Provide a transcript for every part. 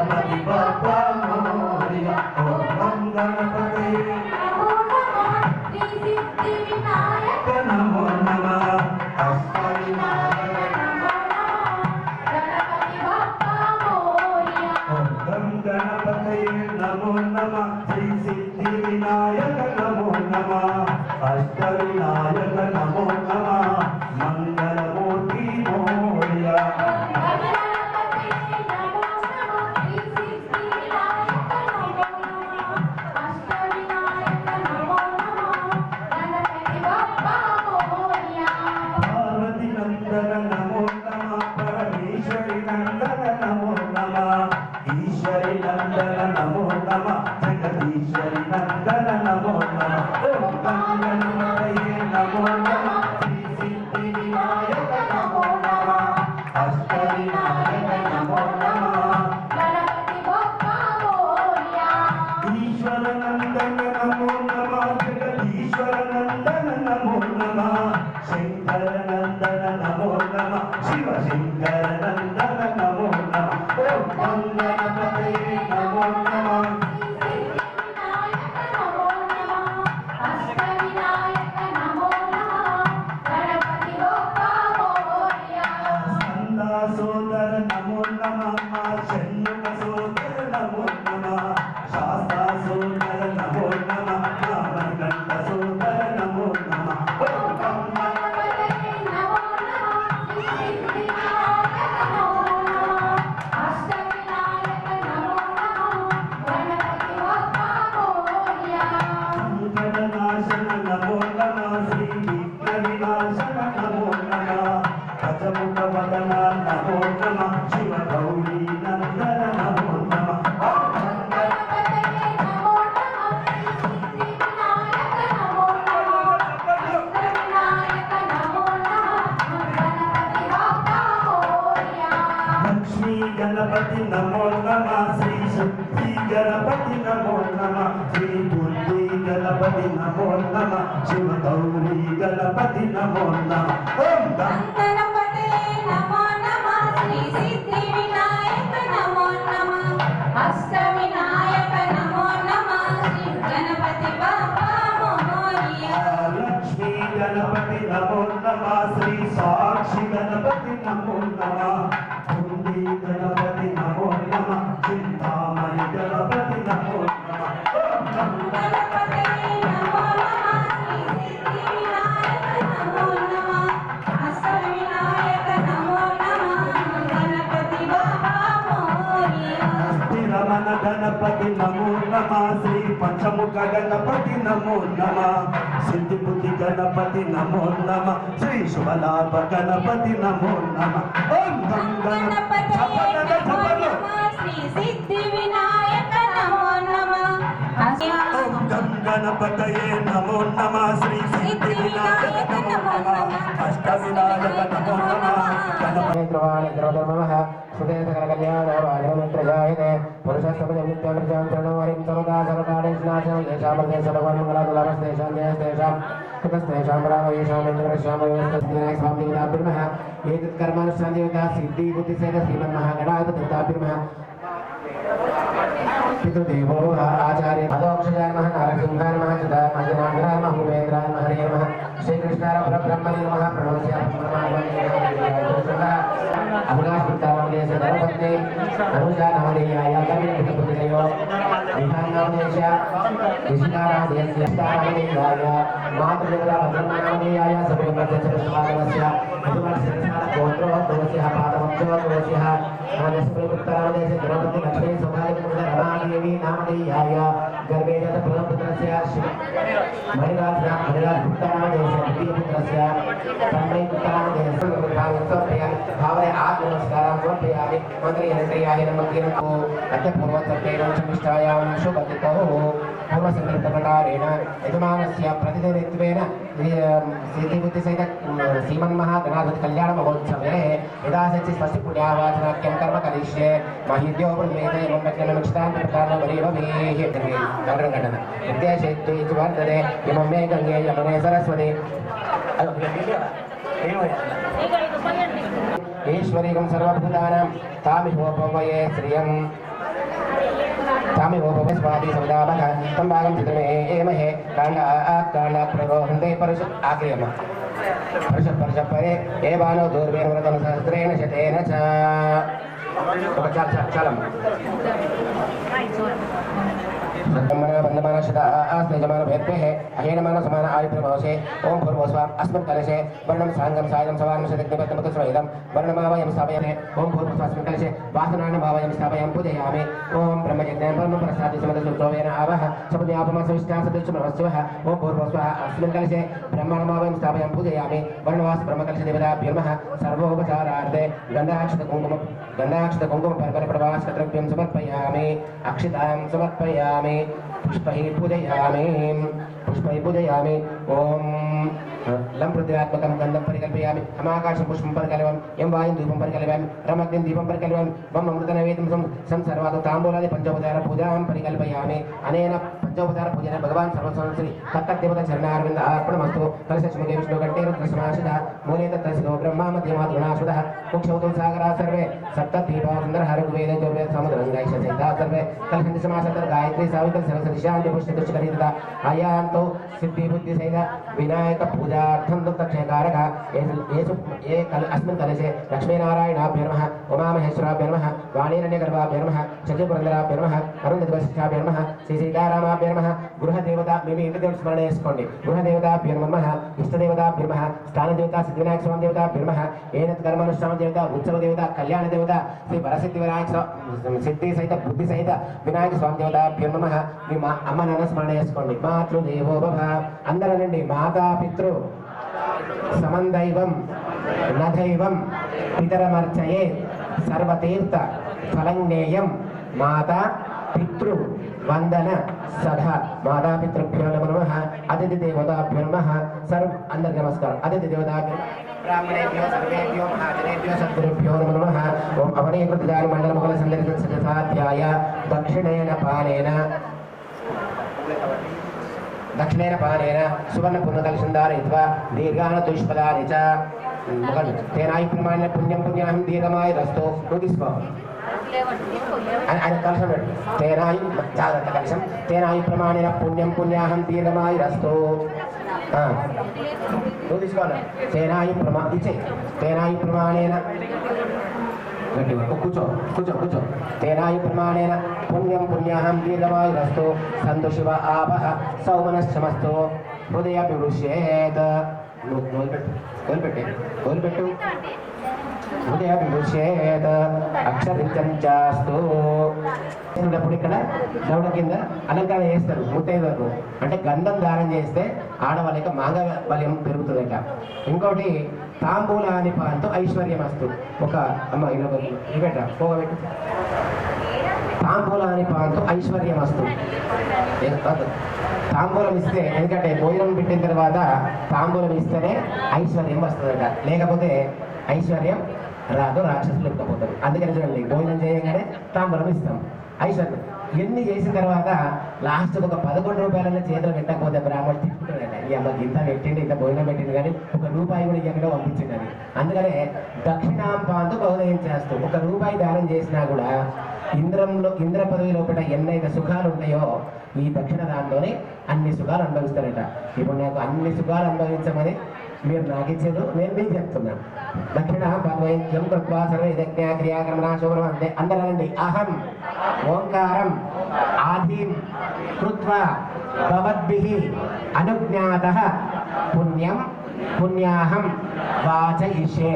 गणपति बप्पा मोरया ओम गम गणपति नमो नमः श्री सिद्धि विनायक नमो नमः अष्टविनायक नमो नमः गणपति बप्पा मोरया ओम गम गणपति नमो नमः श्री सिद्धि विनायक नमो नमः अष्टविनायक नमो नमः मंगलमूर्ति मोरया गणपति नमो नमः श्री शक्ति गणपति नमो नमः श्री बुद्धि गणपति नमो नमः शिव गौरी गणपति नमो नमः ओम गणपति नमो नमः श्री सिद्धि विनायक नमो नमः अष्टविनायक नमो नमः श्री गणपति बप्पा मोरया लक्ष्मी गणपति नमो नमः श्री साक्षी गणपति नमो नमः गणपति नमो नमः चिंतामणि गणपति नमो नमः गणपति नमो नमः श्री सिद्धि विनायक नमो नमः अष्टविनायक नमो नमः गणपति बप्पा मोरया स्थिरमन गणपति नमो नमः श्री पंचमुख गणपति नमो नमः सिद्धि बुद्धि गणपति नमो नमः श्री शुभलाभ गणपति नमो नमः ओम गणपति नमो नमः श्री सिद्धि विनायक नमो नमः ओम गणपतये नमो नमः श्री सिद्धि विनायक नमो नमः अष्टविनायक नमो नमः गणपति प्रवाणे सर्वधर्मः सुदे सकल कल्याण वायुमित्रजायते पुरुषस्तमजं नित्यं प्रजां शरणं सर्वदा सर्वकार्येषु येषामर्थे सर्वमङ्गलादुलाभस्तेषां जयस्तेषां कृतस्तेषां रामयेषां इन्द्रश्यामयोस्तस्मै स्वामिनाभिर्मः एतत् कर्मानुष्ठानदेवता सिद्धि बुद्धिसेन श्रीमन्महागणाधिपतिर्मः पितृदेवो आचार्य अदोक्षजाय नमः नारसिंहाय नमः चिदाय नमः जनार्दनाय नमः भूपेन्द्राय नमः हरे नमः श्रीकृष्णाय परब्रह्मणे नमः प्रणवस्यामि अविनाश पुत्रावने सदरपत्ने अनुजा नामधेयाय कविपुत्रपुत्रयो विहानामधेय विष्णाराधेयस्य स्तारामधेयाय मातृदेवता भद्रनामधेयाय सबलमध्यक्षस्वागमस्य गोत्रोद्भवस्य पादवक्षोद्भवस्य आनस्पुत्रपुत्रावदेश द्रौपदी लक्ष्मी सौभाग्यपुत्ररमादेवी नामधेयाय गर्भे जात प्रथमपुत्रस्य मणिराज पुत्रनामधेयस्य द्वितीयपुत्रस्य तन्मय पुत्रनामधेयस्य भावने आत्म नमस्कारां समर्पयामि मंत्रयन्त्रयाय नमः अद्य पूर्वतर्पेण समिष्टायां शुभतिथौ पूर्वसङ्कल्पप्रकारेण यजमानस्य प्रतिनिधित्वेन सिद्धिबुद्धिसहित श्रीमन्महागणाधिपतिकल्याणमहोत्सवे यदा सच्चि स्वस्ति पुण्यावाचनाख्यं कर्म करिष्ये महिद्यो ब्रह्मेते मन्मज्ञनमिष्टान् प्रकारवरेवमेः कर्णघटन उद्देशेत्तु इति वर्तते इमं मे गङ्गे यमुने सरस्वती ईश्वरीकं सर्वभूतानां तामिहोपवये श्रियं तामेवोपस्वादि सविदामः तं भागं चित्रमे एमहे काण्डात् प्ररोहन्ते परश आक्रियम परश परे एवानो दूर्वेर्व्रतं सहस्रेण शतेन च चलम् बंधमान शता आस्तेजमान भेद्भेः अहेनमान समान आयुप्रभवसे ओम भूर्भुवस्वाम् अस्मत् कलशे वर्णं सांगं सायं सवानं शतग्निपद्मकस्वैदं वर्णमावयं स्थापयामि ओम भूर्भुवस्वास्मिन् कलशे वासनानमावयं स्थापयामि पूजयामि ओम ब्रह्मयज्ञं परमं प्रसादि समदसुत्रोवेन आवह सपद्यापमसविष्टा सदृशमवस्वः ओम भूर्भुवस्वाः अस्मिन् कलशे ब्रह्मणमावयं स्थापयामि पूजयामि वर्णवास ब्रह्मकलशे देवताभ्यो नमः सर्वोपचारार्थे गन्धाक्षतकुङ्कुम पर्पणप्रवासद्रव्यं समर्पयामि अक्षतां समर्पयामि पुष्पैः पूजयामि ओम लं पृथ्व्यात्मकं गन्धं परिकल्पयामि हमाकाशं पुष्पं परिकल्पयामि यं वायुं धूपं परिकल्पयामि रमग्निं दीपं परिकल्पयामि वं अमृतनैवेद्यं संसर्वादौ ताम्बूलादि पंचोपचार पूजां परिकल्पयामि अनेन पंचोपचार पूजन भगवान् सर्वस्वश्री तत्तदेवता चरणारविन्द अर्पणमस्तु कलशमुखे विष्णुकण्ठे रुद्रसमाश्रितः मूले तत्र शिरो ब्रह्मा मध्ये मातृगुणाश्रितः कुक्षौतौ सागराः सर्वे सप्तदीपा सुन्दरः ऋग्वेदे यजुर्वेदे सामवेदः सहिताः सर्वे कलशन्ति समासतः गायत्री सावित्री सरस्वती शान्ति पुष्टि दुष्करिता आयान्तो सिद्धि बुद्धि सहित विनायक पूजार्थं दत्तक्षयकारक ये अस्मिन् कलशे लक्ष्मीनारायणाभ्यो नमः उमामहेश्वराभ्यो नमः वाणीरण्यगर्भाभ्यो नमः शचिपुरन्दराभ्यो नमः अरुन्धतिवसिष्ठाभ्यो नमः శ్రీ సీతారామాభ్యో నమః గృహదేవత మీ ఇంటి దేవుడి స్మరణ చేసుకోండి గృహదేవతాభ్యో నమః ఇష్టదేవతాభ్యో నమః స్థానదేవత సిద్ధివినాయక స్వామి దేవతాభ్యో నమః ఏనత్ కర్మానుష్ఠాన దేవత ఉత్సవ దేవత కళ్యాణ దేవత శ్రీ వరసిద్ధి వినాయక సిద్ధి సహిత బుద్ధి సహిత వినాయక స్వామి దేవతాభ్యో నమః మీ అమ్మ నాన్న స్మరణ చేసుకోండి మాతృదేవో భవ అందరనండి మాతా పితృ సమందైవం నదైవం పితరమర్చయే సర్వతీర్థ ఫలంజ్ఞేయం మాతా పితృ వందన సదా మాతా పితృభ్యో నమః అతిథి దేవతాభ్యో నమః సర్వ అందరికీ నమస్కారం అతిథి దేవతాభ్యో బ్రాహ్మణేభ్యో సర్వేభ్యో మహాజనేభ్యో సద్గురుభ్యో నమః ఓం అవనీకృతదాని మండలముఖల సందర్శన సహస్రాధ్యాయ దక్షిణేన పానేన సువర్ణ పుణ్యకలశం ధారయిత్వా దీర్ఘాన దుష్పదాని చ తేనాయి ప్రమాణ పుణ్యం పుణ్యాహం దీర్ఘమాయురస్తు నువ్వు తీసుకో కలశం తేనాయు జాగ్రత్త కలశం తేనాయు ప్రమాణేన పుణ్యం పుణ్యాహం దీర్ఘమాయురస్తు నువ్వు తీసుకోవాలి తేనాయు తేనాయు ప్రమాణేన కూర్చో తేనాయు ప్రమాణేన పుణ్యం పుణ్యాహం దీర్ఘమాయురస్తు సంతు శివ ఆవహ సౌమనశ్చమస్తు హృదయాభివృష్యేత్ కోల్పెట్టు హృదయాభివృష్యేత్ అక్షరిత్యంచాస్తు. ఇప్పుడు ఇక్కడ దౌడ కింద అలంకరణ చేస్తారు ముత్తైదులకు, అంటే గంధం దానం చేస్తే ఆడవాళ్ళకి మాంగళ్యం పెరుగుతుందట. ఇంకోటి తాంబూలాని పాంతో ఐశ్వర్యం వస్తు. ఒక అమ్మ ఇలా ఇవేట పోగబెట్టు. తాంబూలాని పాంతో ఐశ్వర్యం వస్తు. తాంబూలం ఇస్తే, ఎందుకంటే భోజనం పెట్టిన తర్వాత తాంబూలం ఇస్తేనే ఐశ్వర్యం వస్తుందట, లేకపోతే ఐశ్వర్యం రాదు, రాక్షసులు ఎక్కపోతారు. అందుకని చూడండి, భోజనం చేయగానే తాంబూలం ఇస్తాం. ఐశ్వర్యం ఎన్ని చేసిన తర్వాత లాస్ట్ ఒక 11 రూపాయలన్నా చేతులు పెట్టకపోతే బ్రాహ్మణుడు తిప్పుతున్నాడట, ఈ అమ్మకి ఇంత పెట్టిండి, ఇంత భోజనం పెట్టింది, కానీ ₹1 కూడా ఇవ్వకుండా పంపించిందని. అందుకనే దక్షిణాంపాంతో బహుదయం చేస్తూ 1 రూపాయి దానం చేసినా కూడా ఇంద్ర పదవి లోపల ఎన్నైతే సుఖాలు ఉంటాయో ఈ దక్షిణ దాంతోనే అన్ని సుఖాలు అనుభవిస్తారట. ఇప్పుడు నాకు అన్ని సుఖాలు అనుభవించమని మీరు నాకు ఇచ్చేది, నేను మీకు చెప్తున్నాను. దక్షిణ భగవైద్యం కృత్వా సర్వే యజ్ఞ క్రియాకర్మణాశోభం అంటే అందరండి. అహం ఓంకారం ఆదీం కృత్వా భవద్భిః అనుజ్ఞాతః పుణ్యం పుణ్యాహం వాచయిష్యే.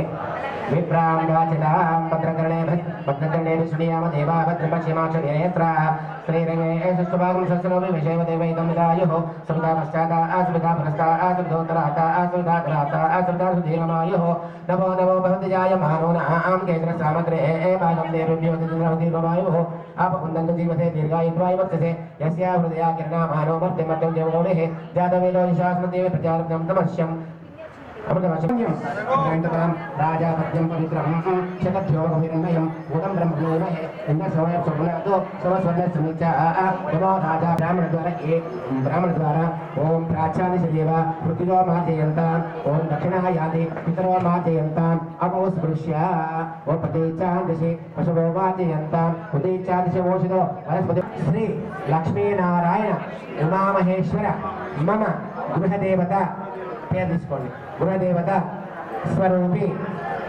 విప్రాంగాచితాం భద్రకర్ణే శృణీయామ దేవా భద్రపశ్యమాక్షనేత్రాः శ్రీరంగే సుష్ఠుభాగం సస్యలోభి విషేవ దేవైతం విదాయుః సువిధా పశ్చాతా సువిధా పురస్తా సువిధోత్తరాతా సువిధాగ్రాతా సువిధా సుధీరమాయుః. నమో నమో భవతిజాయ మానోనాం కేంద్ర సామగ్రే భాగం దేవేభ్యో దీర్ఘమాయుః. ఆపకుందంతు జీవతే దీర్ఘాయుర్వాయు వర్తతే యస్యా హృదయా కిరణా మానో మర్త్యం మర్త్యం జవలోనిః జాతవేదో నిశాస్మదేవ ప్రజాలబ్ధం తమస్యం. राजापत्यं पवित्रं शतध्योगभिर्मयं भूतं ब्रह्मणोमहे इन्द्रस्वयं नमो राजा ब्राह्मणद्वारा ओम प्राचादिशदेव पृथिवो माजयन्ताम् ओम दक्षिणायादि पितरो माजयन्ताम् अपौस्पृश्य ओम पदेचादिशि पशवो माजयन्ताम् उदेचादिशि ओषधो वनस्पति श्री लक्ष्मीनारायण उमामहेश्वर मम गृहदेवता పేరు తీసుకోండి గృహదేవత స్వరూపి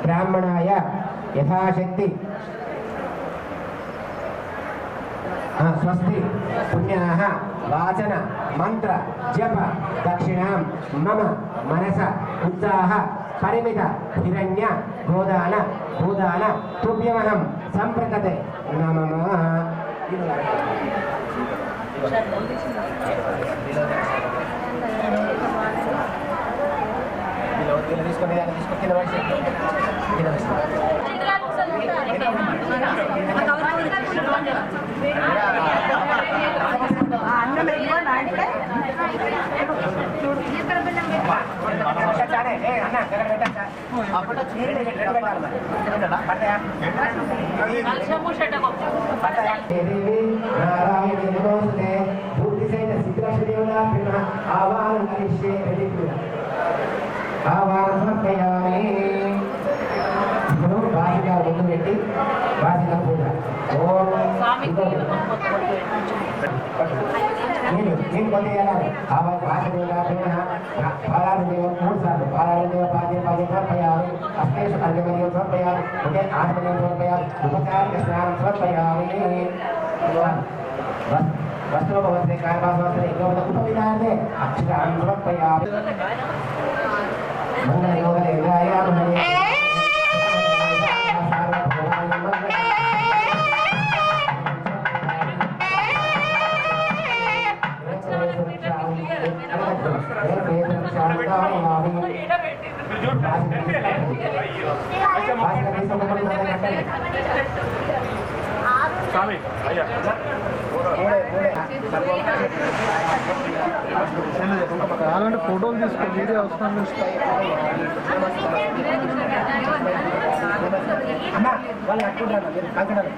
బ్రాహ్మణాయ యథాశక్తి స్వస్తి పుణ్యాః వాచన మంత్ర జప దక్షిణాం మమ మనస ఉత్సాహ పరిమిత హిరణ్య గోదాన భూదాన తుభ్యమహం సంప్రకతే నమః. తీసుకొని కింద పడి ఆవాహన సమర్పయామి. ఇప్పుడు వాసిగా ముందు పెట్టి వాసిగా పూజ ఓం నేను కొద్దిగా పాలాదేవ 3 సార్లు పాలాదేవ పాద్యం సమర్పయామి. అష్టేషు అర్ఘ్యమయం సమర్పయామి. ఓకే 8 మయం సమర్పయామి. ఉపచార స్నానం సమర్పయామి. వస్త్రోపవస్త్రే కార్యవాసవస్త్రే ఉపవిధానే అక్షరాన్ని సమర్పయామి. మంగళయోగదేవాయ అలాంటి ఫోటోలు తీసుకో వీడియో అవసరం వాళ్ళు కట్టుకుంటారు కంకణాలు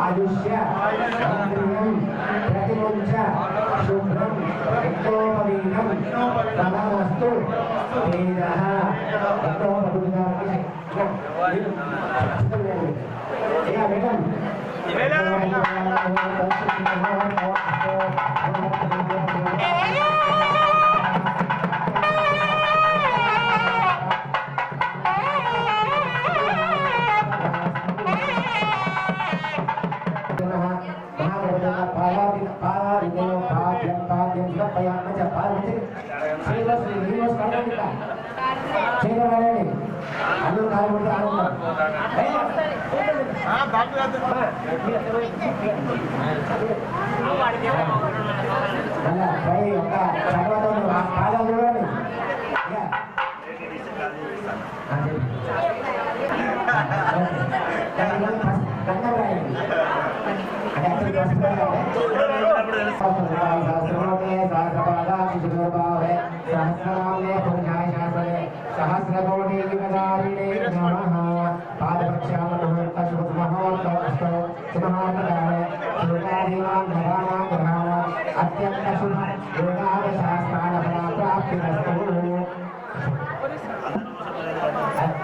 आयुष्य प्रतिमुंच शुभ्रम यज्ञोपवीतम तमस्तु वेदः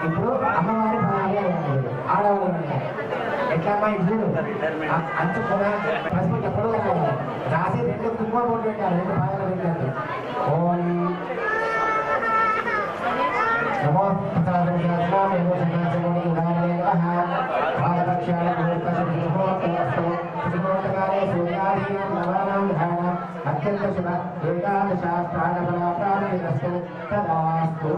ఇప్పుడు అమ్మవారి భార్య ఆడవాళ్ళు ఎట్లా ఇల్లు అంచుకున్న పసుపు ఎప్పుడు రాసి 2 కుంకుమ బొట్టు పెట్టారు 2 భాగాలు పెట్టారు ఓం నమో అత్యంత శుభ ఏకాదశాస్త్రానఫలప్రాప్తిరస్తు తదాస్తు.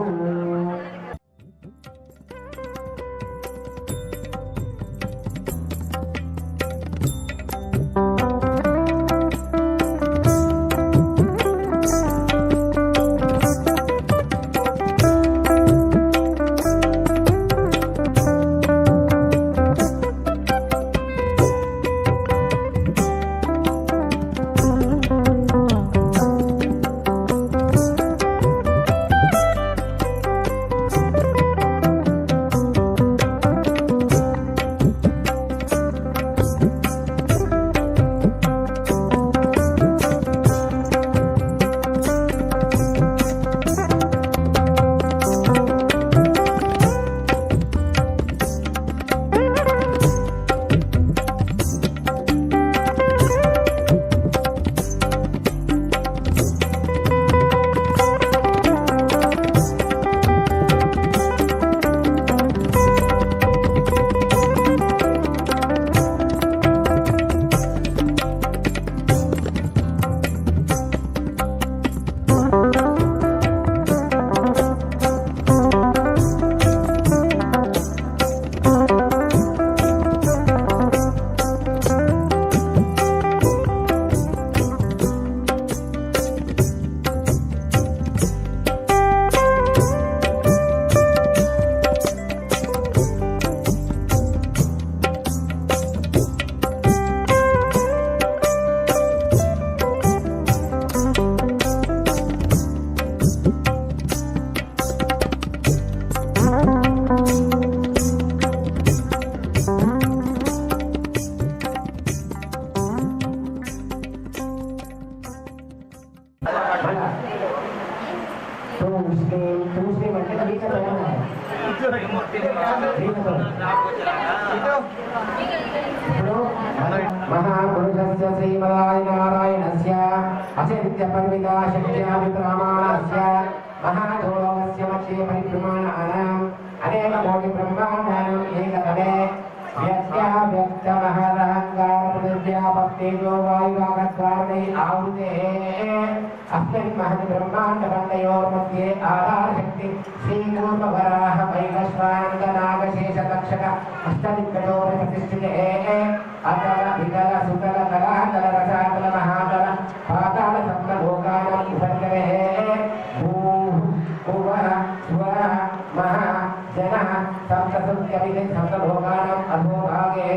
महापुरुषस्य श्रीमदानारायणस्य अचिन्त्य परिमिता शक्त्याभिप्रामाणस्य महाधोलकस्य मध्ये परिभ्रमाणानाम् अनेककोटि ब्रह्माण्डानाम् एकतले व्यक्तमहरहङ्कारपृथिव्यापस्तेजो वायुरागद्वारणे आवृते अस्मिन् महत् ब्रह्माण्डमण्डयोर्मध्ये आधारशक्ति श्रीकूर्मवराह वैवस्वाङ्गनागशेषतक्षक अष्टदिग्गजोः प्रतिष्ठिते अतल विकल सुतल कलातल रसातल महातल पाताल सप्तलोकानाम् उपरितले भूः भुवः स्वः महा जनः सप्तसुत्यभिधि सप्तलोकानाम् अधोभागे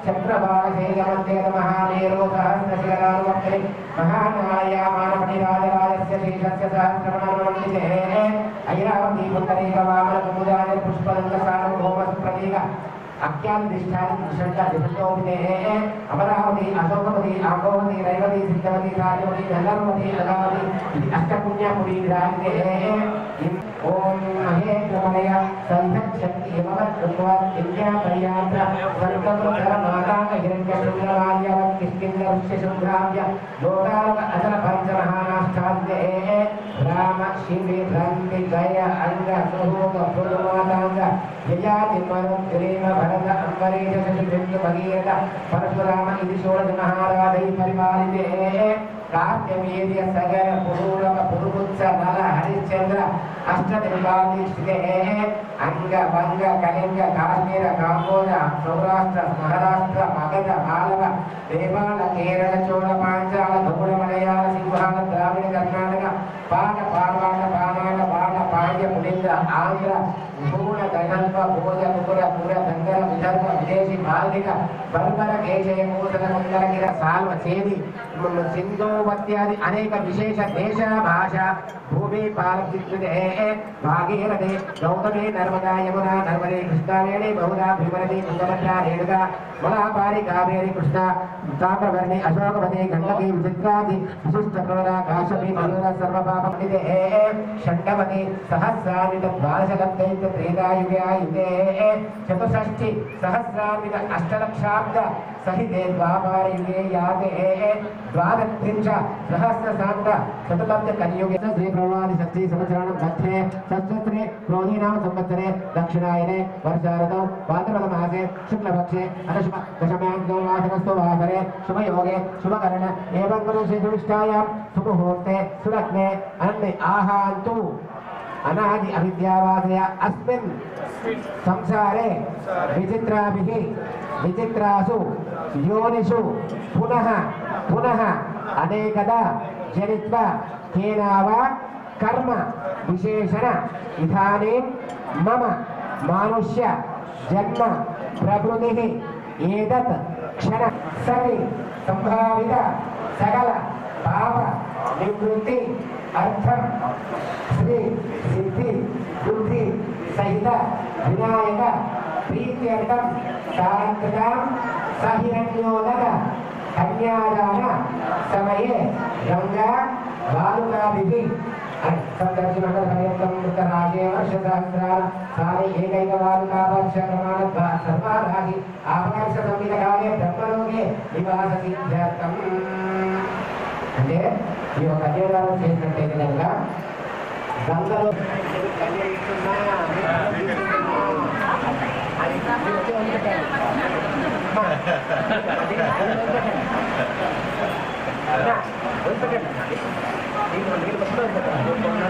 चक्रवालशैलमध्ये महामेरो सहस्रशिखरानुवर्तने महानायामानपणिराजराजस्य शेषस्य सहस्रमणमण्डिते ऐरावती पुत्तरीकवामनकुमुदानि पुष्पदङ्गसार्वभौमसुप्रतीक अख्यादिष्ठान षण्डोपते अमरावती अशोकवती आगोवती रैवती सिद्धवती सार्यवती धनर्वती अगावती अष्टपुण्यपुरी विराजिते ओम महे कुमलय संधक्षक्ति एववत् कृत्वात् विद्यापर्यान्त सर्वत्र मातांग हिरण्यशृङ्गराज्यवत् किष्किन्धवृक्षशृङ्गाभ्य लोकालोक अचल पञ्चमहानाष्टान्ते राम शिवे भ्रान्ति जय अंग सुहूत पुरुमातांग ययाति मरुत् गिरीव भरत अम्बरीश शशिबिन्दु भगीरथ परशुराम इति षोडश महाराजैः परिपालिते कार्त्यवीर्य सगर पुरूरव पुरुपुत्स नल हरिश्चंद्र अष्टदिग्पादिष्टे अंग भंग कलिंग काश्मीर कांबोज सौराष्ट्र महाराष्ट्र मगध मालव नेपाल केरल चोल पांचाल गौड़ मलयाल सिंहाल द्राविड़ कर्नाटक पाक पार्वाण पानाल बाण पांड्य पुलिंद आंध्र पूर्ण गणल्प भोज कुकुर पुर दंगर विदर्भ विदेशी भारतिक बर्बर केशय कोसल मंगलगिर साल्व चेदी सिंधुवत्यादि अनेक विशेष देश भाषा भूमि पालचित्रिते भागीरथी गौतमी नर्मदा यमुना नर्मदे कृष्णावेणी बहुधा भीमनदी तुंगभद्रा रेणुका मलापारि कावेरी कृष्णा ताम्रवर्णी अशोकवती गंडकी विचित्रादि विशिष्ट क्रोधा काश्यपी मयूर सर्वपापनिधे षण्डवती सहस्रान्वित द्वादशलब्धैत त्रेधायुगे युगे चतुष्षष्टि सहस्रान्वित अष्टलक्षाब्द सहिते द्वापार युगे याते द्वादत्रिंश सहस्रसान्त शतलब्ध कलियुगे श्री प्रवादि षष्ठी संवत्सराणां मध्ये षष्ठत्रे क्रोधीनाम संवत्सरे दक्षिणायने वर्षाऋतौ भाद्रपद मासे शुक्लपक्षे अदशम दशम्यां वासरस्तु वासरे शुभयोगे शुभकरण एवं गुरुश्रीनिष्ठायां सुमुहूर्ते सुलग्ने अन्ने आहान्तु अनादि अविद्यावादय अस्मिन् संसारे विचित्राभिः विचित्रासु योनिषु पुनः पुनः अनेकदा जनित्वा केनावा कर्म विशेषण इदानीं मम मानुष्य जन्म प्रकृतिः एतत् क्षण सर्वे संभावित सकल पाप निवृत्ति अर्थम श्री सिद्धि बुद्धि सहित विनायक प्रीत्यर्थम सारंकृतां सहिरण्योदक कन्यादान समये गंगा बालुकाभिः सप्तर्षिमण्डलपर्यन्तं उत्तराशे वर्षसहस्राणां काले एकैकबालुकावर्षक्रमाणद्वा सर्वाराहि आवर्षसंहितकाले ब्रह्मलोके निवाससिद्ध्यर्थम् అంటే ఈ ఒక కన్యాదానం చేసినట్టే విధంగా గంగలో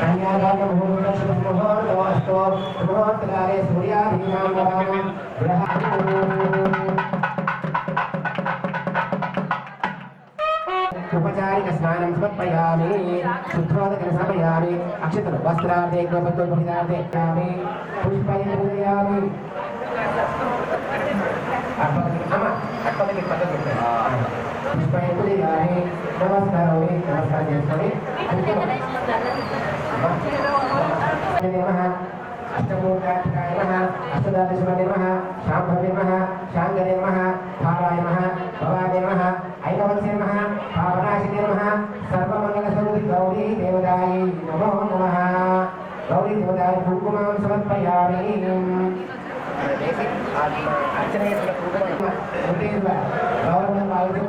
కన్యాదాన ముహూర్తకాలే సూర్యాధీనాం గ్రహ उपचारिक स्नानं समर्पयामि शुद्धोदकं समर्पयामि अक्षतः वस्त्रार्धे गोपतोपविदार्धे यामि पुष्पं पूजयामि पुष्पं पूजयामि नमस्कारोमि नमस्कारं చేసుకోండి नमः अष्टमूर्धाय नमः अष्टदादशमने नमः शाम्भवे नमः शाङ्गरे नमः भावाय नमः भवाय नमः ऐकवंशे नमः पावनाशिने नमः सर्वमङ्गलस्वरूपि गौरी देवतायै नमो नमः गौरी देवतायै कुङ्कुमं समर्पयामि अर्चने कुङ्कुमं गौरवं आयुधं